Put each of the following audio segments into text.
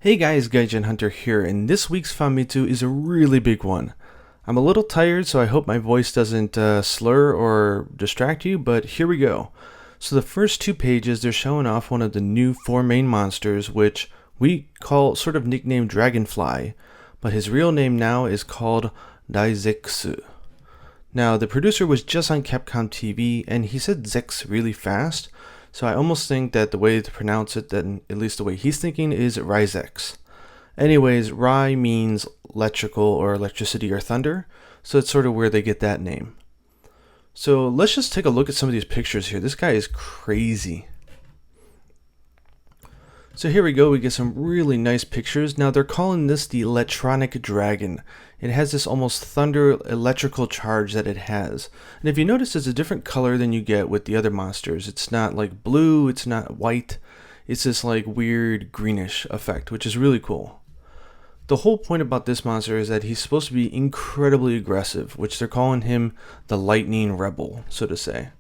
Hey guys, Gaijin Hunter here, and this week's Famitsu is a really big one. I'm a little tired, so I hope my voice doesn't slur or distract you, but here we go. So the first two pages, they're showing off one of the new four main monsters, which we call sort of nicknamed Dragonfly, but his real name now is called Raizex. Now, the producer was just on Capcom TV, and he said Zex really fast, so I almost think that the way to pronounce it, then at least the way he's thinking, is Raizex. Anyways, Rai means electrical or electricity or thunder, so it's sort of where they get that name. So let's just take a look at some of these pictures here. This guy is crazy. So here we go, we get some really nice pictures. Now they're calling this the electronic dragon. It has this almost thunder electrical charge that it has. And if you notice, it's a different color than you get with the other monsters. It's not like blue, it's not white. It's this like weird greenish effect, which is really cool. The whole point about this monster is that he's supposed to be incredibly aggressive, which they're calling him the lightning rebel, so to say.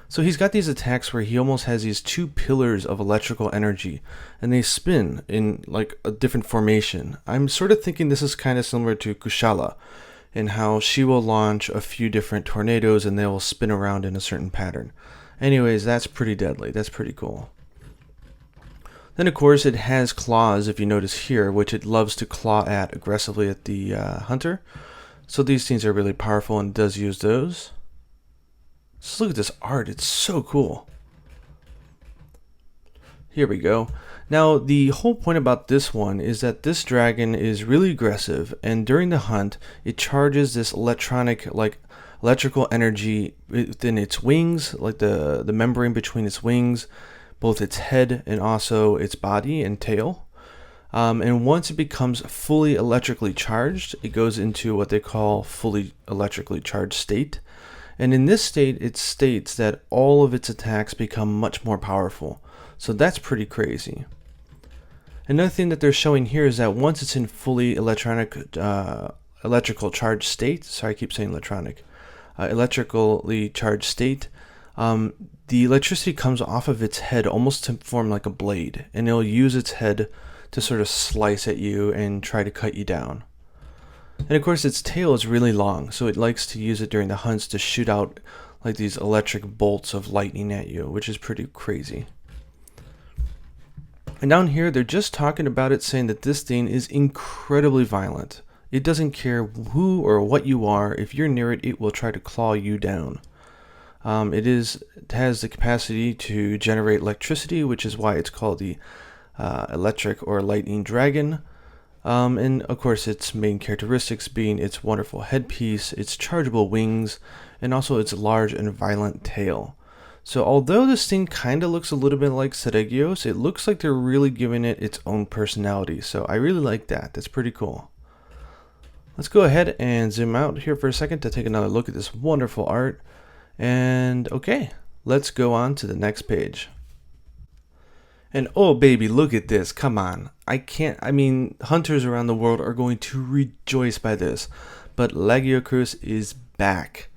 So he's got these attacks where he almost has these two pillars of electrical energy, and they spin in like a different formation. I'm sort of thinking this is kind of similar to Kushala, in how she will launch a few different tornadoes and they will spin around in a certain pattern. Anyways, that's pretty deadly. That's pretty cool. Then of course it has claws, if you notice here, which it loves to claw at aggressively at the hunter. So these things are really powerful and does use those. Just look at this art, it's so cool. Here we go. Now the whole point about this one is that this dragon is really aggressive, and during the hunt it charges this electrical energy within its wings, like the membrane between its wings, both its head and also its body and tail. And once it becomes fully electrically charged, it goes into what they call fully electrically charged state. And in this state, it states that all of its attacks become much more powerful. So that's pretty crazy. Another thing that they're showing here is that once it's in fully electrical charged state, sorry I keep saying electronic, electrically charged state, the electricity comes off of its head almost to form like a blade, and it'll use its head to sort of slice at you and try to cut you down. And of course its tail is really long, so it likes to use it during the hunts to shoot out like these electric bolts of lightning at you, which is pretty crazy. And down here they're just talking about it, saying that this thing is incredibly violent. It doesn't care who or what you are. If you're near it, it will try to claw you down. It has the capacity to generate electricity, which is why it's called the electric or lightning dragon. And of course its main characteristics being its wonderful headpiece, its chargeable wings, and also its large and violent tail. So although this thing kind of looks a little bit like Seregios, it looks like they're really giving it its own personality. So I really like that. That's pretty cool. Let's go ahead and zoom out here for a second to take another look at this wonderful art. And okay, let's go on to the next page. And oh baby, look at this, come on. I mean, hunters around the world are going to rejoice by this, but Lagiacrus is back.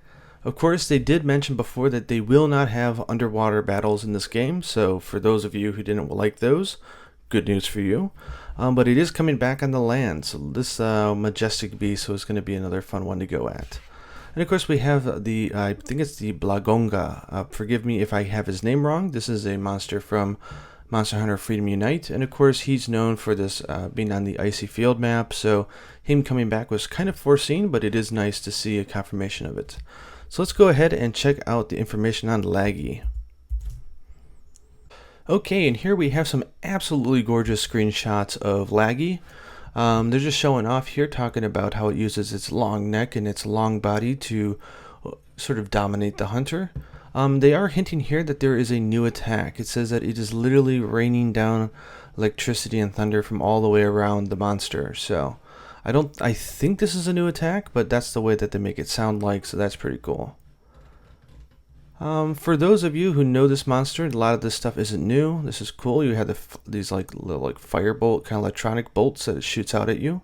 Of course, they did mention before that they will not have underwater battles in this game, so for those of you who didn't like those, good news for you. But it is coming back on the land, so this majestic beast was going to be another fun one to go at. And of course we have the, I think it's the Blagonga. Forgive me if I have his name wrong. This is a monster from Monster Hunter Freedom Unite, and of course he's known for this being on the icy field map, so him coming back was kind of foreseen, but it is nice to see a confirmation of it. So let's go ahead and check out the information on Laggy. Okay, and here we have some absolutely gorgeous screenshots of Laggy. They're just showing off here, talking about how it uses its long neck and its long body to sort of dominate the hunter. They are hinting here that there is a new attack. It says that it is literally raining down electricity and thunder from all the way around the monster. So I think this is a new attack, but that's the way that they make it sound like, so that's pretty cool. For those of you who know this monster, a lot of this stuff isn't new. This is cool. You have these like little firebolt kind of electronic bolts that it shoots out at you.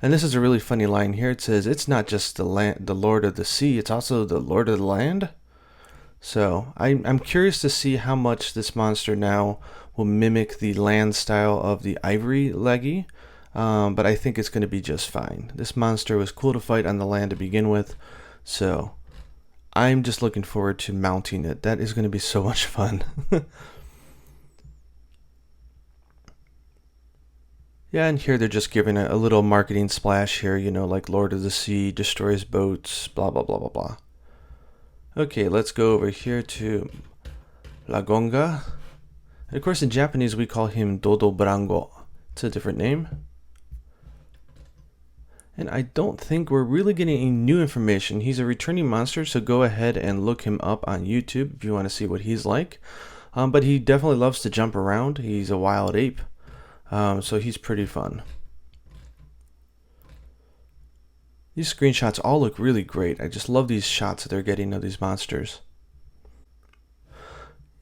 And this is a really funny line here. It says, "It's not just the Lord of the Sea, it's also the Lord of the Land." So I'm curious to see how much this monster now will mimic the land style of the Ivory Leggy, but I think it's going to be just fine. This monster was cool to fight on the land to begin with, so I'm just looking forward to mounting it. That is going to be so much fun. Yeah, and here they're just giving a little marketing splash here, you know, like Lord of the Sea, destroys boats, blah, blah, blah, blah, blah. Okay, let's go over here to Lagonga. And of course, in Japanese, we call him Dodo Brango. It's a different name. And I don't think we're really getting any new information. He's a returning monster, so go ahead and look him up on YouTube if you want to see what he's like. But he definitely loves to jump around. He's a wild ape, so he's pretty fun. These screenshots all look really great. I just love these shots that they're getting of these monsters.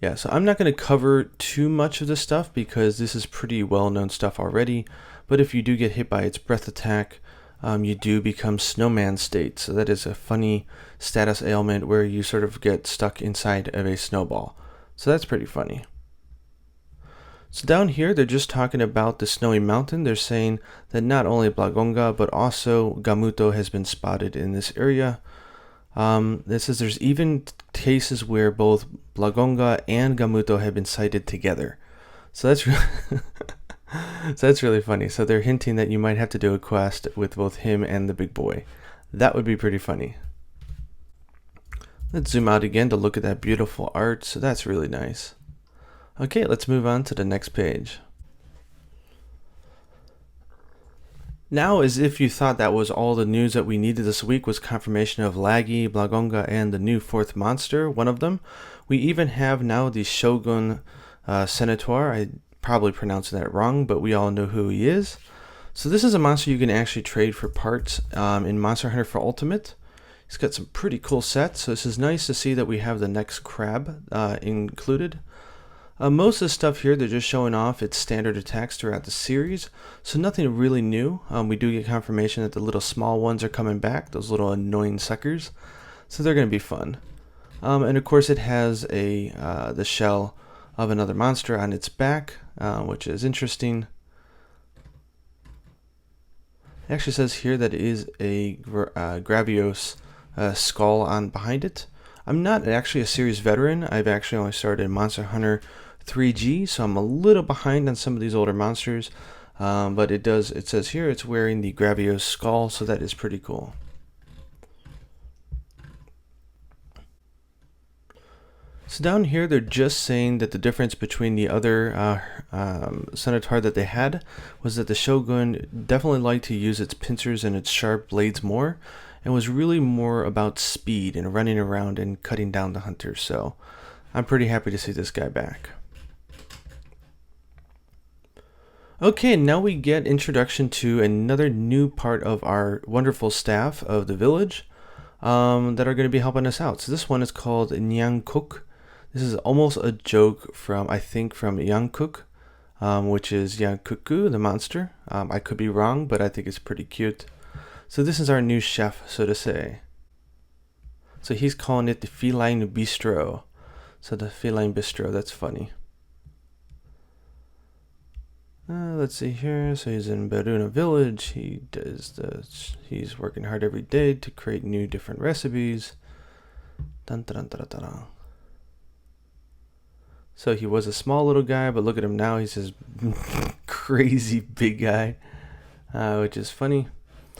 Yeah, so I'm not going to cover too much of this stuff because this is pretty well-known stuff already. But if you do get hit by its breath attack, you do become snowman state. So that is a funny status ailment where you sort of get stuck inside of a snowball. So that's pretty funny. So down here, they're just talking about the snowy mountain. They're saying that not only Blagonga, but also Gamuto has been spotted in this area. It says there's even cases where both Blagonga and Gamuto have been sighted together. So that's really so that's really funny. So they're hinting that you might have to do a quest with both him and the big boy. That would be pretty funny. Let's zoom out again to look at that beautiful art. So that's really nice. Okay, let's move on to the next page. Now, as if you thought that was all the news that we needed this week was confirmation of Lagi, Blagonga, and the new fourth monster, one of them. We even have now the Shogun Senator. I probably pronounced that wrong, but we all know who he is. So this is a monster you can actually trade for parts in Monster Hunter for Ultimate. He's got some pretty cool sets, so this is nice to see that we have the next crab included. Most of the stuff here, they're just showing off its standard attacks throughout the series, so nothing really new. We do get confirmation that the little small ones are coming back, those little annoying suckers, so they're going to be fun. And of course it has the shell of another monster on its back, which is interesting. It actually says here that it is a Gravios skull on behind it. I'm not actually a series veteran. I've actually only started in Monster Hunter 3G, so I'm a little behind on some of these older monsters. But it says here it's wearing the Gravios skull, so that is pretty cool. So down here, they're just saying that the difference between the other Centaur that they had was that the Shogun definitely liked to use its pincers and its sharp blades more, and was really more about speed and running around and cutting down the hunters. So I'm pretty happy to see this guy back. Okay, now we get introduction to another new part of our wonderful staff of the village that are going to be helping us out. So this one is called Nyankuk. This is almost a joke from, I think, from Yankuk, which is Yankuku, the monster. I could be wrong, but I think it's pretty cute. So this is our new chef, so to say. So he's calling it the Feline Bistro. So the Feline Bistro, that's funny. Let's see here. So he's in Beruna Village. He's working hard every day to create new different recipes. Dun, dun, dun, dun, dun. So he was a small little guy, but look at him now. He's this crazy big guy, which is funny.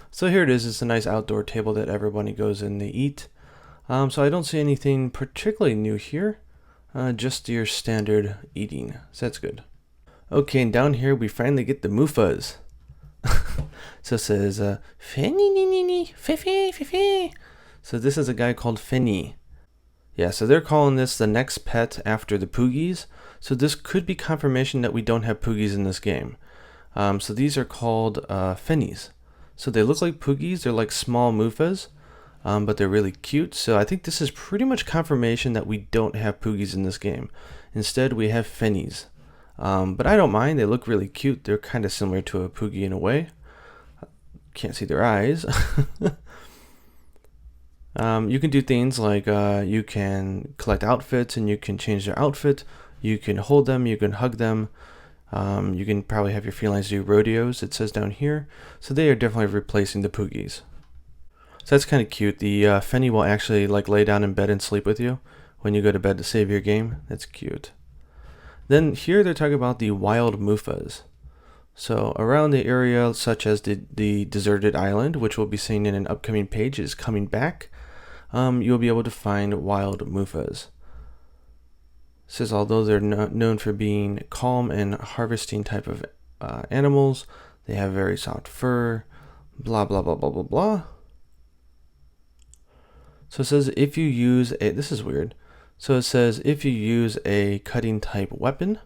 So here it is. It's a nice outdoor table that everybody goes in to eat. So I don't see anything particularly new here. Just your standard eating. So that's good. Okay, and down here we finally get the Mufas. So it says, Fenny, Fifi. So this is a guy called Fenny. Yeah, so they're calling this the next pet after the Poogies. So this could be confirmation that we don't have Poogies in this game. So these are called Fennies. So they look like Poogies. They're like small Mufas, but they're really cute. So I think this is pretty much confirmation that we don't have Poogies in this game. Instead, we have Fennies. But I don't mind. They look really cute. They're kind of similar to a Poogie in a way. Can't see their eyes. You can do things like you can collect outfits and you can change their outfit. You can hold them, you can hug them. You can probably have your felines do rodeos, it says down here. So they are definitely replacing the Poogies. So that's kind of cute. The Fenny will actually like lay down in bed and sleep with you when you go to bed to save your game. That's cute. Then here they're talking about the wild Mufas. So around the area such as the deserted island, which we'll be seeing in an upcoming page, is coming back. You'll be able to find wild Mufas. It says although they're known for being calm and harvesting type of animals, they have very soft fur, blah blah blah blah blah blah. So it says if you use a, this is weird. So it says if you use a cutting type weapon,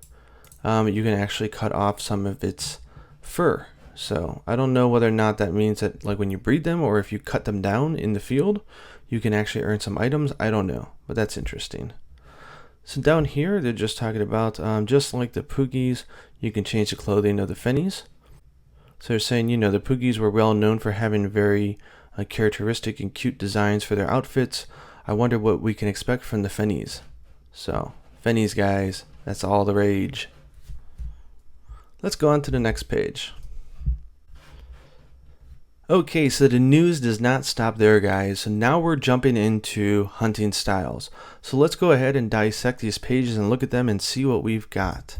you can actually cut off some of its fur. So I don't know whether or not that means that like when you breed them or if you cut them down in the field, you can actually earn some items. I don't know, but that's interesting. So down here, they're just talking about, just like the Poogies, you can change the clothing of the Fennies. So they're saying, you know, the Poogies were well known for having very characteristic and cute designs for their outfits. I wonder what we can expect from the Fennies. So, Fennies, guys, that's all the rage. Let's go on to the next page. Okay, so the news does not stop there, guys. So now we're jumping into hunting styles. So let's go ahead and dissect these pages and look at them and see what we've got.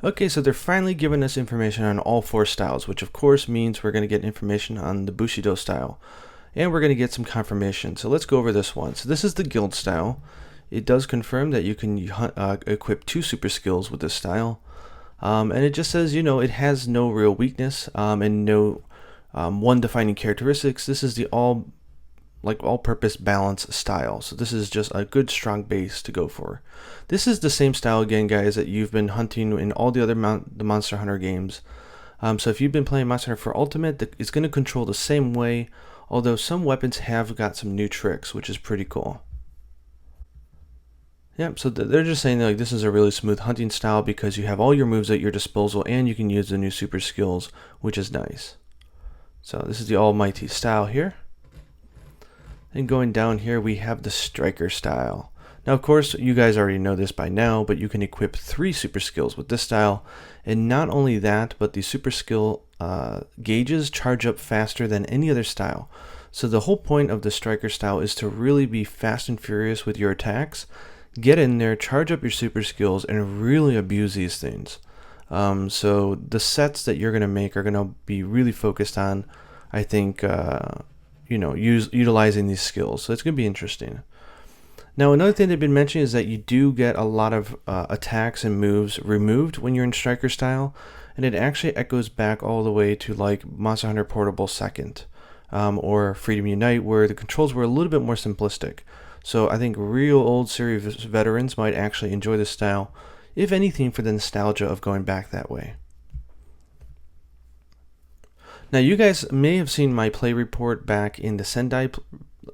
Okay, so they're finally giving us information on all 4 styles, which of course means we're going to get information on the Bushido style. And we're going to get some confirmation. So let's go over this one. So this is the guild style. It does confirm that you can equip 2 super skills with this style. And it just says, you know, it has no real weakness and no one defining characteristics. This is the all-purpose balance style. So this is just a good strong base to go for. This is the same style again, guys, that you've been hunting in all the other the Monster Hunter games. So if you've been playing Monster Hunter for Ultimate, it's going to control the same way, although some weapons have got some new tricks, which is pretty cool. Yeah, so they're just saying that, like, this is a really smooth hunting style because you have all your moves at your disposal and you can use the new super skills, which is nice. So this is the almighty style here. And going down here we have the striker style. Now of course you guys already know this by now, but you can equip 3 super skills with this style. And not only that, but the super skill gauges charge up faster than any other style. So the whole point of the striker style is to really be fast and furious with your attacks. Get in there, charge up your super skills, and really abuse these things. So the sets that you're going to make are going to be really focused on, I think, you know, utilizing these skills. So it's going to be interesting. Now another thing they've been mentioning is that you do get a lot of attacks and moves removed when you're in striker style, and it actually echoes back all the way to like Monster Hunter Portable 2nd or Freedom Unite, where the controls were a little bit more simplistic. So I think real old series veterans might actually enjoy this style, if anything for the nostalgia of going back that way. Now you guys may have seen my play report back in the Sendai,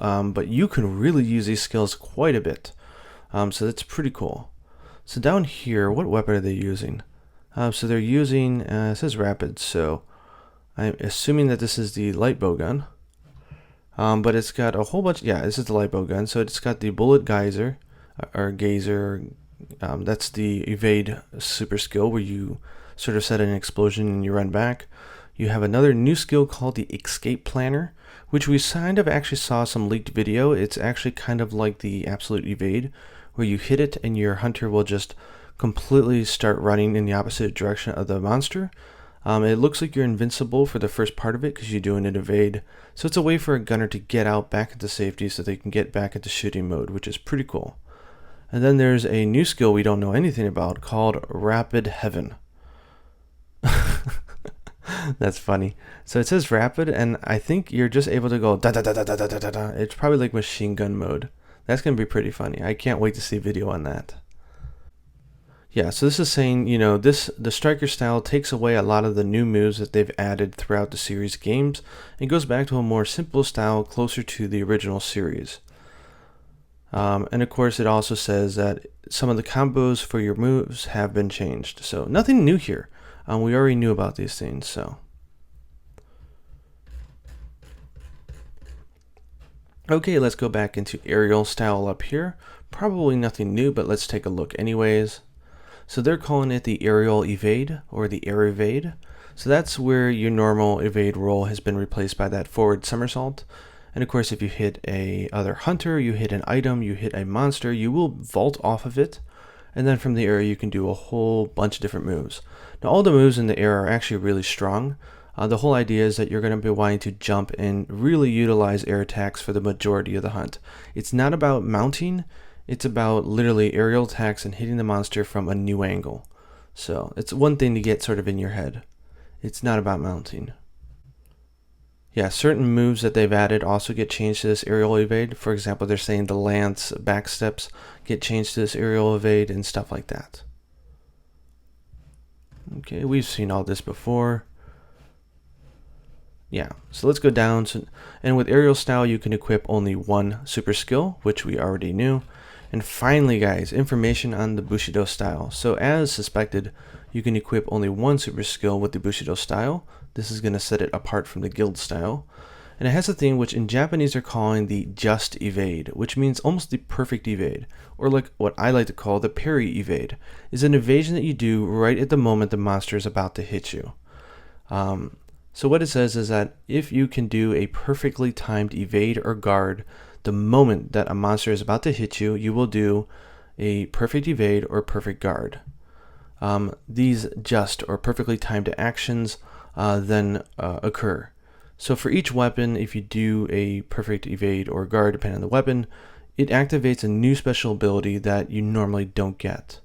but you can really use these skills quite a bit. So that's pretty cool. So down here, what weapon are they using? So they're using, it says rapid, so I'm assuming that this is the light bow gun. But it's got a whole bunch, yeah, this is the light bow gun. So it's got the bullet geyser, or gazer, that's the evade super skill where you sort of set an explosion and you run back. You have another new skill called the escape planner, which we kind of actually saw some leaked video. It's actually kind of like the absolute evade, where you hit it and your hunter will just completely start running in the opposite direction of the monster. It looks like you're invincible for the first part of it because you're doing an evade. So it's a way for a gunner to get out back into safety so they can get back into shooting mode, which is pretty cool. And then there's a new skill we don't know anything about called Rapid Heaven. That's funny. So it says rapid, and I think you're just able to go da da da da da da da da. It's probably like machine gun mode. That's going to be pretty funny. I can't wait to see a video on that. Yeah, so this is saying, you know, the striker style takes away a lot of the new moves that they've added throughout the series games and goes back to a more simple style closer to the original series. And of course it also says that some of the combos for your moves have been changed. So nothing new here. We already knew about these things, so. Okay, let's go back into aerial style up here. Probably nothing new, but let's take a look anyways. So they're calling it the aerial evade or the air evade. So that's where your normal evade roll has been replaced by that forward somersault. And of course, if you hit a other hunter, you hit an item, you hit a monster, you will vault off of it. And then from the air, you can do a whole bunch of different moves. Now, all the moves in the air are actually really strong. The whole idea is that you're going to be wanting to jump and really utilize air attacks for the majority of the hunt. It's not about mounting, it's about literally aerial attacks and hitting the monster from a new angle. So it's one thing to get sort of in your head. It's not about mounting. Yeah, certain moves that they've added also get changed to this aerial evade. For example, they're saying the lance backsteps get changed to this aerial evade and stuff like that. Okay, we've seen all this before. Yeah, so let's go down. And with aerial style, you can equip only one super skill, which we already knew. And finally, guys, information on the Bushido style. So as suspected, you can equip only one super skill with the Bushido style. This is going to set it apart from the guild style. And it has a thing which in Japanese are calling the just evade, which means almost the perfect evade, or like what I like to call the parry evade, is an evasion that you do right at the moment the monster is about to hit you. So what it says is that if you can do a perfectly timed evade or guard the moment that a monster is about to hit you, you will do a perfect evade or perfect guard. These just or perfectly timed actions then occur. So for each weapon, if you do a perfect evade or guard depending on the weapon, it activates a new special ability that you normally don't get.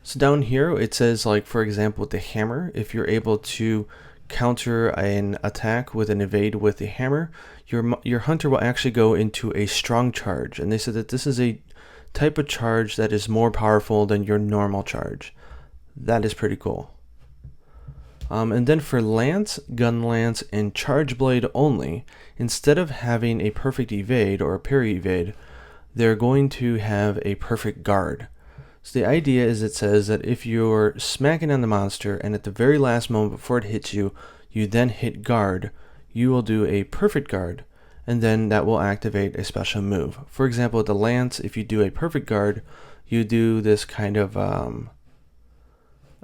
So down here it says, like, for example, with the hammer, if you're able to counter an attack with an evade with the hammer, your hunter will actually go into a strong charge. And they said that this is a type of charge that is more powerful than your normal charge. That is pretty cool. And then for lance, gun lance, and charge blade only, instead of having a perfect evade or a parry evade, they're going to have a perfect guard. So the idea is, it says that if you're smacking on the monster and at the very last moment before it hits you, you then hit guard, you will do a perfect guard, and then that will activate a special move. For example, with the lance, if you do a perfect guard, you do this kind of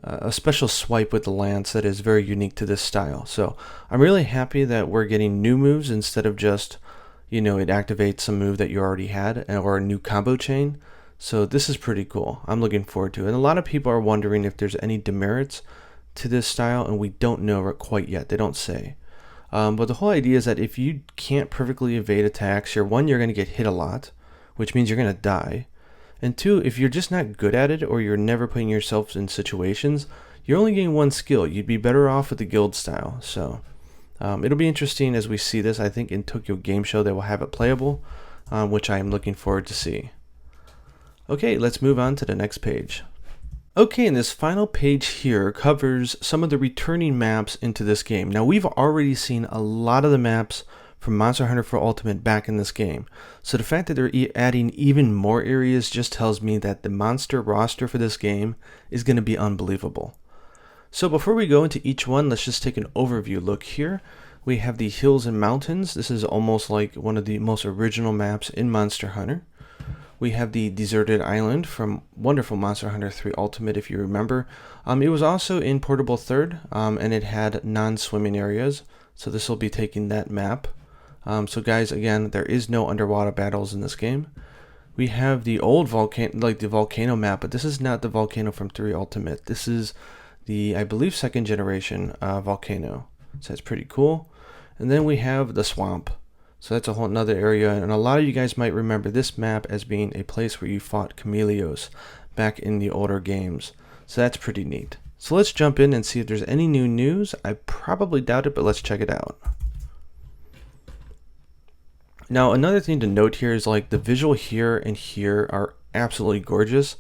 a special swipe with the lance that is very unique to this style. So I'm really happy that we're getting new moves instead of just, it activates some move that you already had or a new combo chain. So this is pretty cool. I'm looking forward to it. And a lot of people are wondering if there's any demerits to this style, and we don't know quite yet. They don't say. But the whole idea is that if you can't perfectly evade attacks, you're going to get hit a lot, which means you're going to die. And two, if you're just not good at it or you're never putting yourself in situations, you're only getting one skill. You'd be better off with the guild style. So it'll be interesting as we see this. I think in Tokyo Game Show they will have it playable, which I am looking forward to see. Okay, let's move on to the next page. Okay, and this final page here covers some of the returning maps into this game. Now, we've already seen a lot of the maps from Monster Hunter 4 Ultimate back in this game. So the fact that they're adding even more areas just tells me that the monster roster for this game is going to be unbelievable. So before we go into each one, let's just take an overview look here. We have the hills and mountains. This is almost like one of the most original maps in Monster Hunter. We have the deserted island from wonderful Monster Hunter 3 Ultimate, if you remember. It was also in Portable 3rd, and it had non-swimming areas. So this will be taking that map. So guys, again, there is no underwater battles in this game. We have the old volcano, like the volcano map, but this is not the volcano from 3 Ultimate. This is the, I believe, 2nd generation volcano. So that's pretty cool. And then we have the swamp. So that's a whole nother area, and a lot of you guys might remember this map as being a place where you fought Chameleos back in the older games. So that's pretty neat. So let's jump in and see if there's any new news. I probably doubt it, but let's check it out. Now, another thing to note here is, like, the visual here and here are absolutely gorgeous,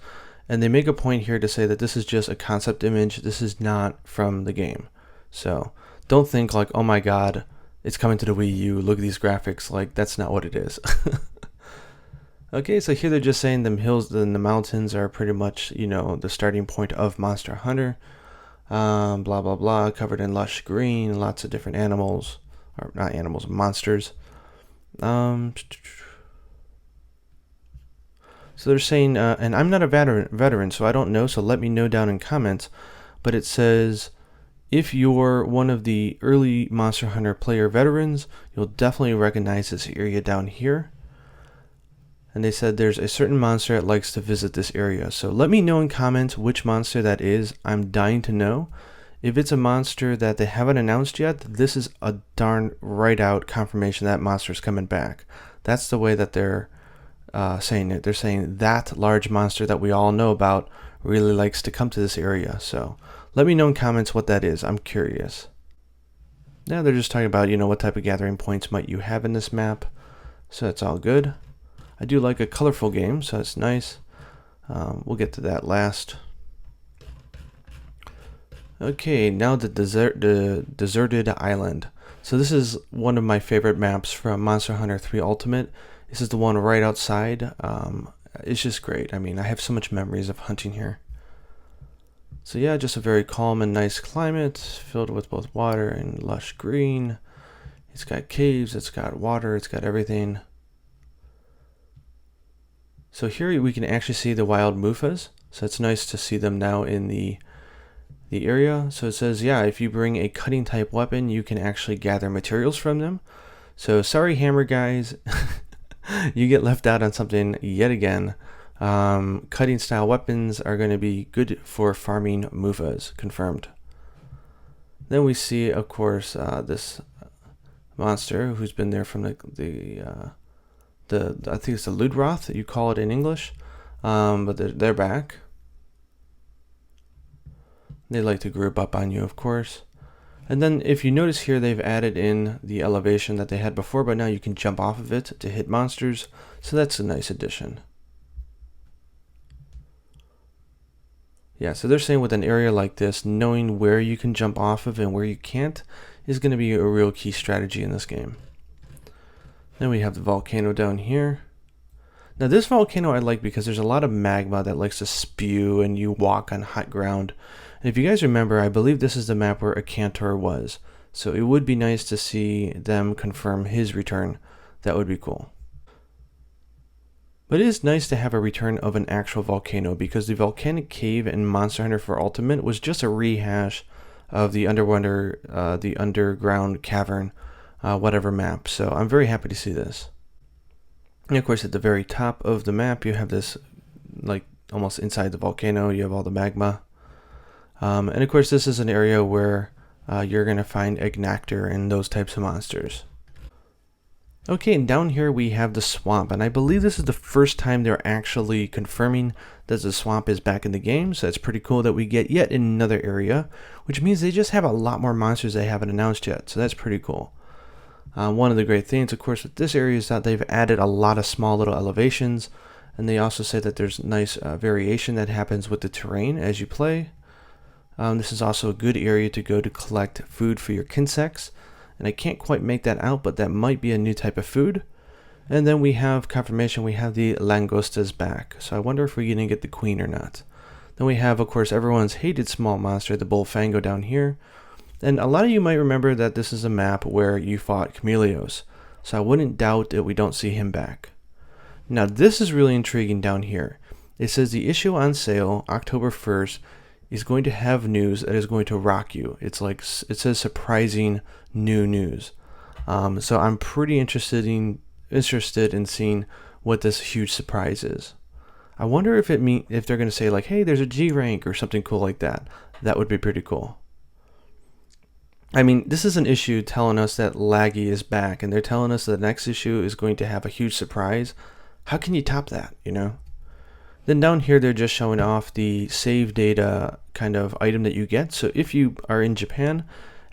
and they make a point here to say that this is just a concept image. This is not from the game. So don't think like, oh my god, it's coming to the Wii U, look at these graphics. Like, that's not what it is. Okay, so here they're just saying the hills and the mountains are pretty much, the starting point of Monster Hunter. Blah, blah, blah, covered in lush green, lots of different animals, or not animals, monsters. So they're saying, and I'm not a veteran, so I don't know, so let me know down in comments, but it says, if you're one of the early Monster Hunter player veterans, you'll definitely recognize this area down here. And they said there's a certain monster that likes to visit this area. So let me know in comments which monster that is. I'm dying to know. If it's a monster that they haven't announced yet, this is a darn right out confirmation that monster is coming back. That's the way that they're saying it. They're saying that large monster that we all know about really likes to come to this area. So let me know in comments what that is. I'm curious. Now they're just talking about, what type of gathering points might you have in this map. So that's all good. I do like a colorful game, so that's nice. We'll get to that last. Okay, now the deserted island. So this is one of my favorite maps from Monster Hunter 3 Ultimate. This is the one right outside. It's just great. I mean, I have so much memories of hunting here. So yeah, just a very calm and nice climate, filled with both water and lush green. It's got caves, it's got water, it's got everything. So here we can actually see the wild Mufas. So it's nice to see them now in the area. So it says, yeah, if you bring a cutting type weapon, you can actually gather materials from them. So sorry, hammer guys, you get left out on something yet again. Cutting style weapons are going to be good for farming Mufas, confirmed. Then we see, of course, this monster who's been there from the I think it's the Ludroth that you call it in English, but they're back. They like to group up on you, of course. And then if you notice here, they've added in the elevation that they had before, but now you can jump off of it to hit monsters. So that's a nice addition. Yeah, so they're saying with an area like this, knowing where you can jump off of and where you can't is going to be a real key strategy in this game. Then we have the volcano down here. Now this volcano I like because there's a lot of magma that likes to spew and you walk on hot ground. And if you guys remember, I believe this is the map where Akantor was. So it would be nice to see them confirm his return. That would be cool. But it is nice to have a return of an actual volcano because the volcanic cave in Monster Hunter 4 Ultimate was just a rehash of the underground cavern, whatever map. So I'm very happy to see this. And of course, at the very top of the map, you have this, like almost inside the volcano, you have all the magma. And of course, this is an area where you're going to find Agnactor and those types of monsters. Okay, and down here we have the swamp, and I believe this is the first time they're actually confirming that the swamp is back in the game, so that's pretty cool that we get yet another area, which means they just have a lot more monsters they haven't announced yet, so that's pretty cool. One of the great things, of course, with this area is that they've added a lot of small little elevations, and they also say that there's nice variation that happens with the terrain as you play. This is also a good area to go to collect food for your Kinsects. And I can't quite make that out, but that might be a new type of food. And then we have confirmation we have the Langostas back. So I wonder if we're going to get the queen or not. Then we have, of course, everyone's hated small monster, the Bullfango down here. And a lot of you might remember that this is a map where you fought Chameleos. So I wouldn't doubt that we don't see him back. Now this is really intriguing down here. It says the issue on sale October 1st is going to have news that is going to rock you. It's like, it says surprising new news. So I'm pretty interested in seeing what this huge surprise is. I wonder if they're going to say like, hey, there's a G rank or something cool like that. That would be pretty cool. I mean, this is an issue telling us that Laggy is back, and they're telling us the next issue is going to have a huge surprise. How can you top that, Then down here, they're just showing off the save data kind of item that you get. So if you are in Japan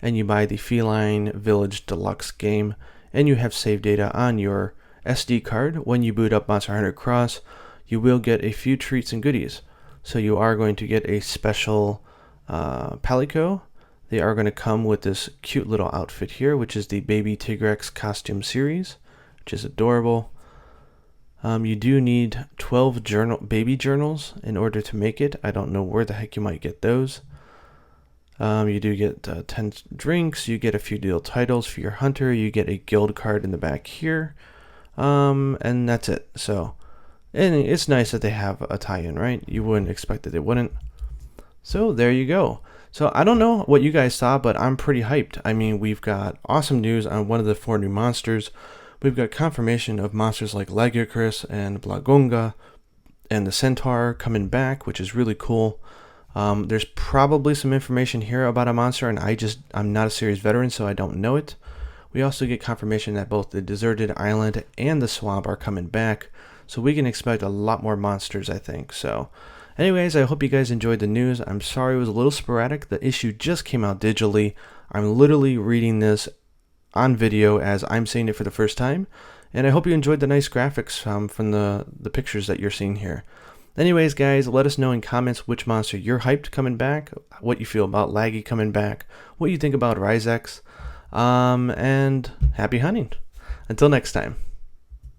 and you buy the Feline Village Deluxe game and you have save data on your SD card, when you boot up Monster Hunter Cross, you will get a few treats and goodies. So you are going to get a special Palico. They are going to come with this cute little outfit here, which is the Baby Tigrex costume series, which is adorable. You do need 12 baby journals in order to make it. I don't know where the heck you might get those. You do get 10 drinks. You get a few deal titles for your hunter. You get a guild card in the back here. And that's it. So, and it's nice that they have a tie-in, right? You wouldn't expect that they wouldn't. So there you go. So I don't know what you guys saw, but I'm pretty hyped. I mean, we've got awesome news on one of the 4 new monsters. We've got confirmation of monsters like Lagiacrus and Blagonga and the Centaur coming back, which is really cool. There's probably some information here about a monster, and I'm not a series veteran, so I don't know it. We also get confirmation that both the deserted island and the swamp are coming back, so we can expect a lot more monsters, I think. So anyways, I hope you guys enjoyed the news. I'm sorry it was a little sporadic. The issue just came out digitally. I'm literally reading this on video as I'm seeing it for the first time, and I hope you enjoyed the nice graphics from the pictures that you're seeing here. Anyways, guys, let us know in comments which monster you're hyped coming back, what you feel about Laggy coming back, what you think about Raizex, and happy hunting. Until next time.